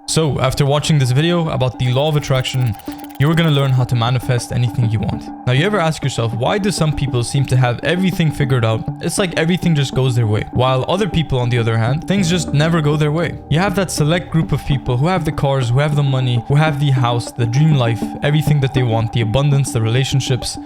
So after watching this video about the law of attraction, you're gonna learn how to manifest anything you want. Now, you ever ask yourself, why do some people seem to have everything figured out? It's like everything just goes their way. While other people, on the other hand, things just never go their way. You have that select group of people who have the cars, who have the money, who have the house, the dream life, everything that they want, the abundance, the relationships.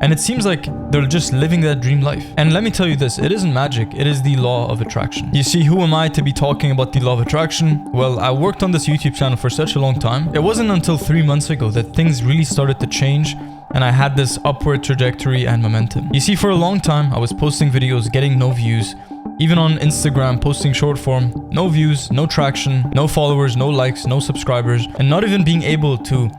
And it seems like they're just living that dream life. And let me tell you this, it isn't magic, it is the law of attraction. You see, who am I to be talking about the law of attraction? Well, I worked on this YouTube channel for such a long time. It wasn't until 3 months ago that things really started to change and I had this upward trajectory and momentum. You see, for a long time, I was posting videos, getting no views. Even on Instagram, posting short form, no views, no traction, no followers, no likes, no subscribers, and not even being able to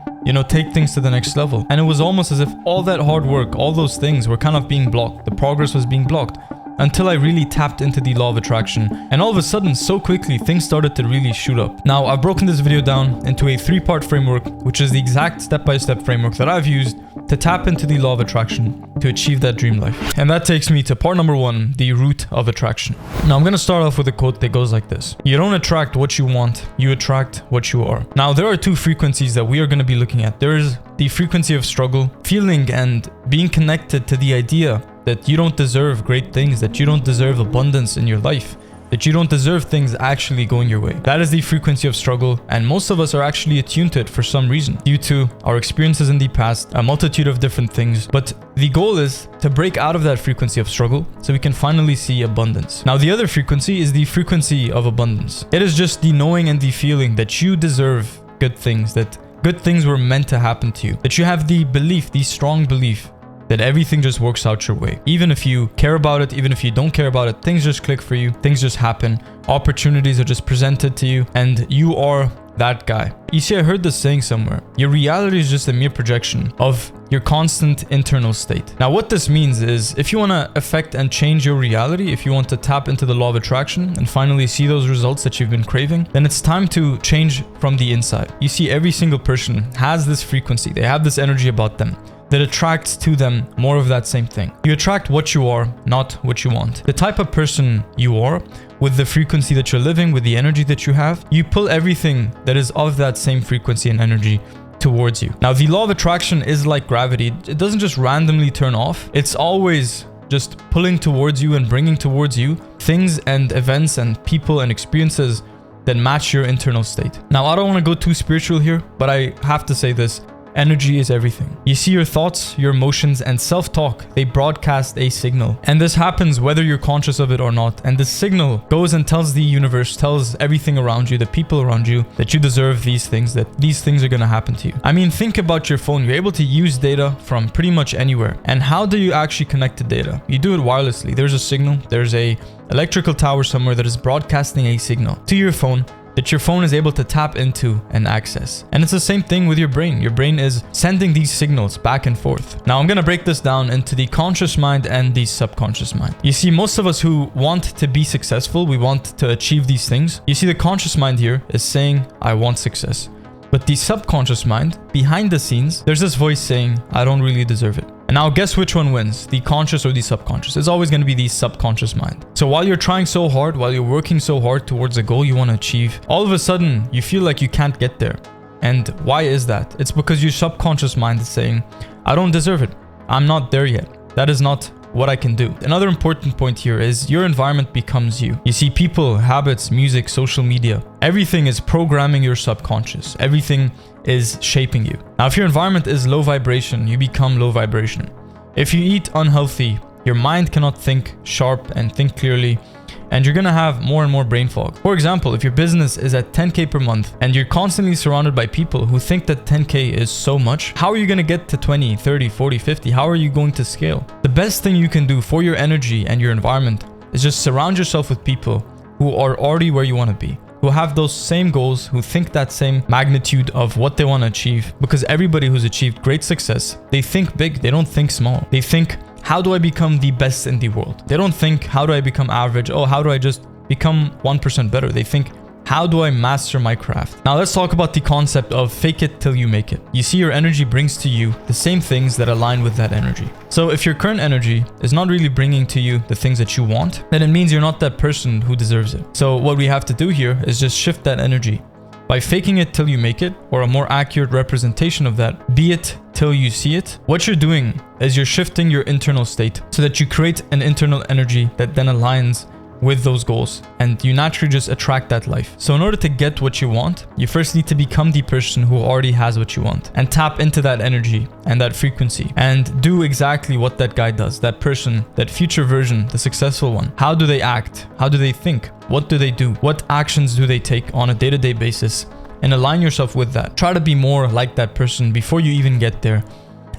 take things to the next level. And it was almost as if all that hard work, all those things were kind of being blocked. The progress was being blocked until I really tapped into the law of attraction. And all of a sudden, so quickly, things started to really shoot up. Now, I've broken this video down into a 3-part framework, which is the exact step-by-step framework that I've used to tap into the law of attraction to achieve that dream life. And that takes me to part number 1, the root of attraction. Now, I'm going to start off with a quote that goes like this. You don't attract what you want, you attract what you are. Now, there are 2 frequencies that we are going to be looking at. There is the frequency of struggle, feeling and being connected to the idea that you don't deserve great things, that you don't deserve abundance in your life, that you don't deserve things actually going your way. That is the frequency of struggle, and most of us are actually attuned to it for some reason, due to our experiences in the past, a multitude of different things. But the goal is to break out of that frequency of struggle so we can finally see abundance. Now, the other frequency is the frequency of abundance. It is just the knowing and the feeling that you deserve good things, that good things were meant to happen to you, that you have the belief, the strong belief, that everything just works out your way. Even if you care about it, even if you don't care about it, things just click for you, things just happen, opportunities are just presented to you, and you are that guy. You see, I heard this saying somewhere, your reality is just a mere projection of your constant internal state. Now, what this means is, if you want to affect and change your reality, if you want to tap into the law of attraction and finally see those results that you've been craving, then it's time to change from the inside. You see, every single person has this frequency, they have this energy about them that attracts to them more of that same thing. You attract what you are, not what you want. The type of person you are, with the frequency that you're living, with the energy that you have, you pull everything that is of that same frequency and energy towards you. Now, the law of attraction is like gravity. It doesn't just randomly turn off. It's always just pulling towards you and bringing towards you things and events and people and experiences that match your internal state. Now, I don't want to go too spiritual here, but I have to say this. Energy is everything. You see, your thoughts, your emotions, and self-talk, they broadcast a signal. And this happens whether you're conscious of it or not. And this signal goes and tells the universe, tells everything around you, the people around you, that you deserve these things, that these things are gonna happen to you. I mean, think about your phone. You're able to use data from pretty much anywhere. And how do you actually connect to data? You do it wirelessly. There's a signal. There's a electrical tower somewhere that is broadcasting a signal to your phone that your phone is able to tap into and access. And it's the same thing with your brain. Your brain is sending these signals back and forth. Now, I'm gonna break this down into the conscious mind and the subconscious mind. You see, most of us who want to be successful, we want to achieve these things. You see, the conscious mind here is saying, I want success. But the subconscious mind, behind the scenes, there's this voice saying, I don't really deserve it. And now guess which one wins, the conscious or the subconscious? It's always going to be the subconscious mind. So while you're trying so hard, while you're working so hard towards a goal you want to achieve, all of a sudden you feel like you can't get there. And why is that? It's because your subconscious mind is saying, I don't deserve it. I'm not there yet. That is not what I can do. Another important point here is your environment becomes you. You see, people, habits, music, social media, everything is programming your subconscious. Everything is shaping you. Now, if your environment is low vibration, you become low vibration. If you eat unhealthy, your mind cannot think sharp and think clearly, and you're gonna have more and more brain fog. For example, if your business is at 10K per month and you're constantly surrounded by people who think that 10K is so much, how are you gonna get to 20, 30, 40, 50? How are you going to scale? The best thing you can do for your energy and your environment is just surround yourself with people who are already where you wanna be, who have those same goals, who think that same magnitude of what they want to achieve. Because everybody who's achieved great success, they think big, they don't think small. They think, how do I become the best in the world? They don't think, how do I become average? Oh, how do I just become 1% better? They think, how do I master my craft? Now let's talk about the concept of fake it till you make it. You see, your energy brings to you the same things that align with that energy. So if your current energy is not really bringing to you the things that you want, then it means you're not that person who deserves it. So what we have to do here is just shift that energy. By faking it till you make it, or a more accurate representation of that, be it till you see it, what you're doing is you're shifting your internal state so that you create an internal energy that then aligns with those goals, and you naturally just attract that life. So in order to get what you want, you first need to become the person who already has what you want and tap into that energy and that frequency and do exactly what that guy does, that person, that future version, the successful one. How do they act? How do they think? What do they do? What actions do they take on a day-to-day basis? And align yourself with that. Try to be more like that person before you even get there.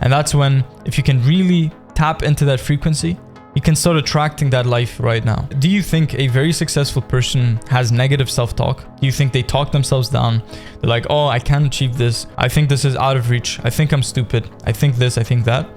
And that's when, if you can really tap into that frequency, you can start attracting that life right now. Do you think a very successful person has negative self-talk? Do you think they talk themselves down? They're like, oh, I can't achieve this. I think this is out of reach. I think I'm stupid. I think this, I think that.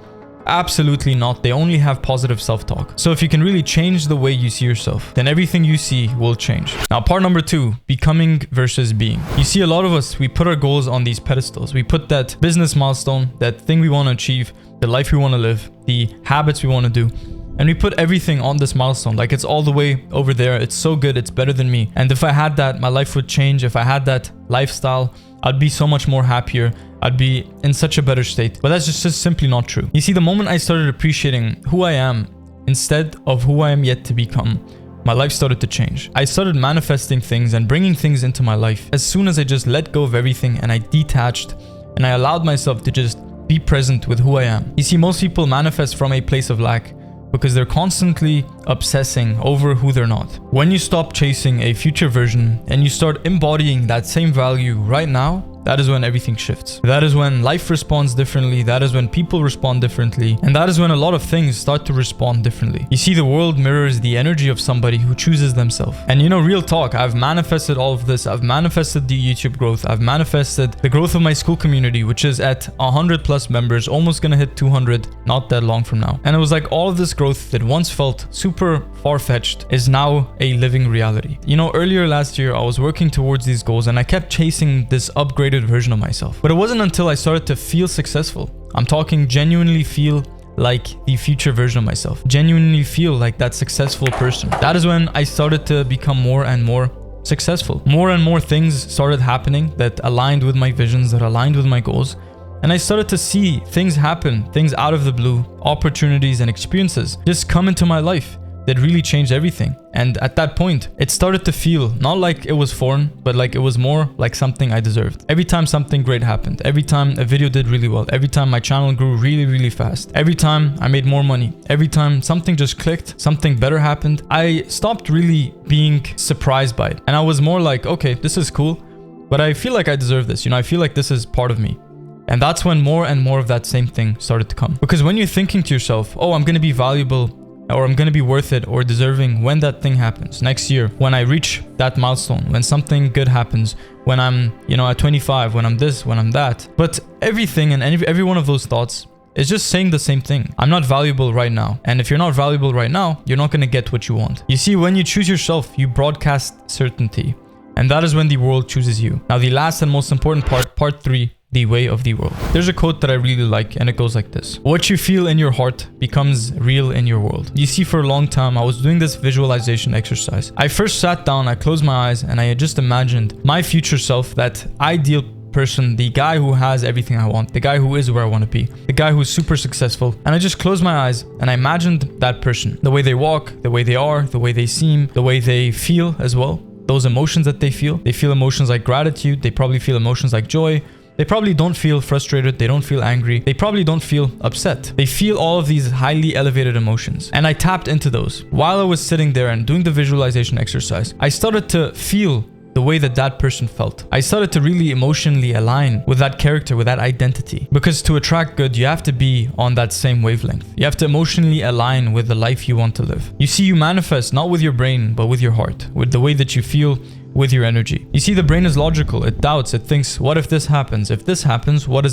Absolutely not. They only have positive self-talk. So if you can really change the way you see yourself, then everything you see will change. Now, part number 2, becoming versus being. You see, a lot of us, we put our goals on these pedestals. We put that business milestone, that thing we want to achieve, the life we want to live, the habits we want to do. And we put everything on this milestone, like it's all the way over there. It's so good. It's better than me. And if I had that, my life would change. If I had that lifestyle, I'd be so much more happier. I'd be in such a better state. But that's just simply not true. You see, the moment I started appreciating who I am instead of who I am yet to become, my life started to change. I started manifesting things and bringing things into my life as soon as I just let go of everything and I detached and I allowed myself to just be present with who I am. You see, most people manifest from a place of lack because they're constantly obsessing over who they're not. When you stop chasing a future version and you start embodying that same value right now, that is when everything shifts. That is when life responds differently. That is when people respond differently. And that is when a lot of things start to respond differently. You see, the world mirrors the energy of somebody who chooses themselves. And you know, real talk, I've manifested all of this. I've manifested the YouTube growth. I've manifested the growth of my school community, which is at 100 plus members, almost gonna hit 200 not that long from now. And it was like all of this growth that once felt super far-fetched is now a living reality. You know, earlier last year, I was working towards these goals and I kept chasing this upgraded version of myself. But it wasn't until I started to feel successful. I'm talking genuinely feel like the future version of myself. Genuinely feel like that successful person. That is when I started to become more and more successful. More and more things started happening that aligned with my visions, that aligned with my goals. And I started to see things happen, things out of the blue, opportunities and experiences just come into my life that really changed everything. And at that point, it started to feel not like it was foreign, but like it was more like something I deserved. Every time something great happened, every time a video did really well, every time my channel grew really, really fast, every time I made more money, every time something just clicked, something better happened, I stopped really being surprised by it. And I was more like, okay, this is cool, but I feel like I deserve this. You know, I feel like this is part of me. And that's when more and more of that same thing started to come. Because when you're thinking to yourself, oh, I'm going to be valuable, or I'm going to be worth it or deserving when that thing happens next year, when I reach that milestone, when something good happens, when I'm, you know, at 25, when I'm this, when I'm that. But everything and every one of those thoughts is just saying the same thing. I'm not valuable right now. And if you're not valuable right now, you're not going to get what you want. You see, when you choose yourself, you broadcast certainty. And that is when the world chooses you. Now, the last and most important part 3, the way of the world. There's a quote that I really like and it goes like this. What you feel in your heart becomes real in your world. You see, for a long time, I was doing this visualization exercise. I first sat down, I closed my eyes and I just imagined my future self, that ideal person, the guy who has everything I want, the guy who is where I want to be, the guy who's super successful. And I just closed my eyes and I imagined that person, the way they walk, the way they are, the way they seem, the way they feel as well. Those emotions that they feel emotions like gratitude. They probably feel emotions like joy. They probably don't feel frustrated. They don't feel angry. They probably don't feel upset. They feel all of these highly elevated emotions. And I tapped into those. While I was sitting there and doing the visualization exercise, I started to feel the way that that person felt. I started to really emotionally align with that character, with that identity. Because to attract good, you have to be on that same wavelength. You have to emotionally align with the life you want to live. You see, you manifest not with your brain, but with your heart, with the way that you feel, with your energy. You see, the brain is logical. It doubts. It thinks, what if this happens? If this happens, when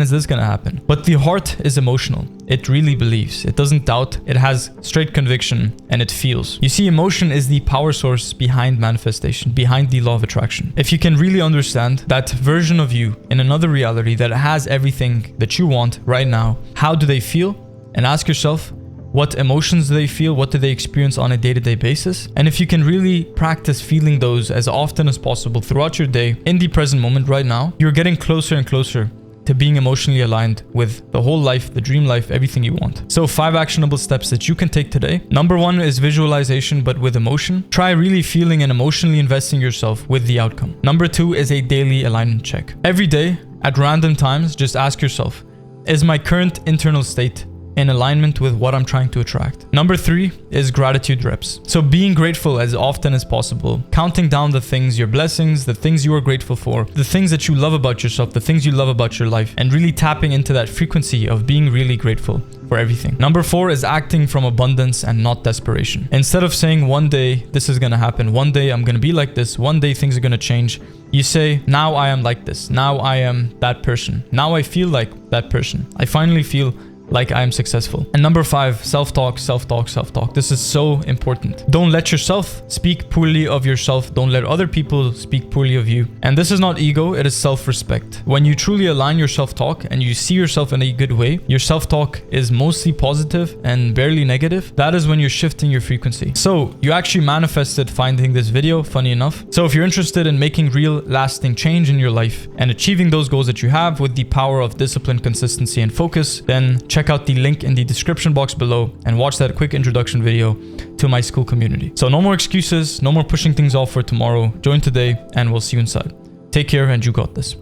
is this going to happen? But the heart is emotional. It really believes. It doesn't doubt. It has straight conviction and it feels. You see, emotion is the power source behind manifestation, behind the law of attraction. If you can really understand that version of you in another reality that has everything that you want right now, how do they feel? And ask yourself, What emotions do they feel? What do they experience on a day-to-day basis? And if you can really practice feeling those as often as possible throughout your day, in the present moment right now, you're getting closer and closer to being emotionally aligned with the whole life, the dream life, everything you want. So 5 actionable steps that you can take today. Number 1 is visualization, but with emotion. Try really feeling and emotionally investing yourself with the outcome. Number 2 is a daily alignment check. Every day, at random times, just ask yourself, is my current internal state in alignment with what I'm trying to attract? Number 3 is gratitude reps. So being grateful as often as possible, counting down the things, your blessings, the things you are grateful for, the things that you love about yourself, the things you love about your life, and really tapping into that frequency of being really grateful for everything. Number 4 is acting from abundance and not desperation. Instead of saying one day this is gonna happen, one day I'm gonna be like this, one day things are gonna change, you say, now I am like this, now I am that person, now I feel like that person, I finally feel like I am successful. And number 5, self-talk, self-talk, self-talk. This is so important. Don't let yourself speak poorly of yourself. Don't let other people speak poorly of you. And this is not ego, it is self-respect. When you truly align your self-talk and you see yourself in a good way, your self-talk is mostly positive and barely negative. That is when you're shifting your frequency. So you actually manifested finding this video, funny enough. So if you're interested in making real lasting change in your life and achieving those goals that you have with the power of discipline, consistency, and focus, then check out the link in the description box below and watch that quick introduction video to my school community. So no more excuses, no more pushing things off for tomorrow. Join today and we'll see you inside. Take care and you got this.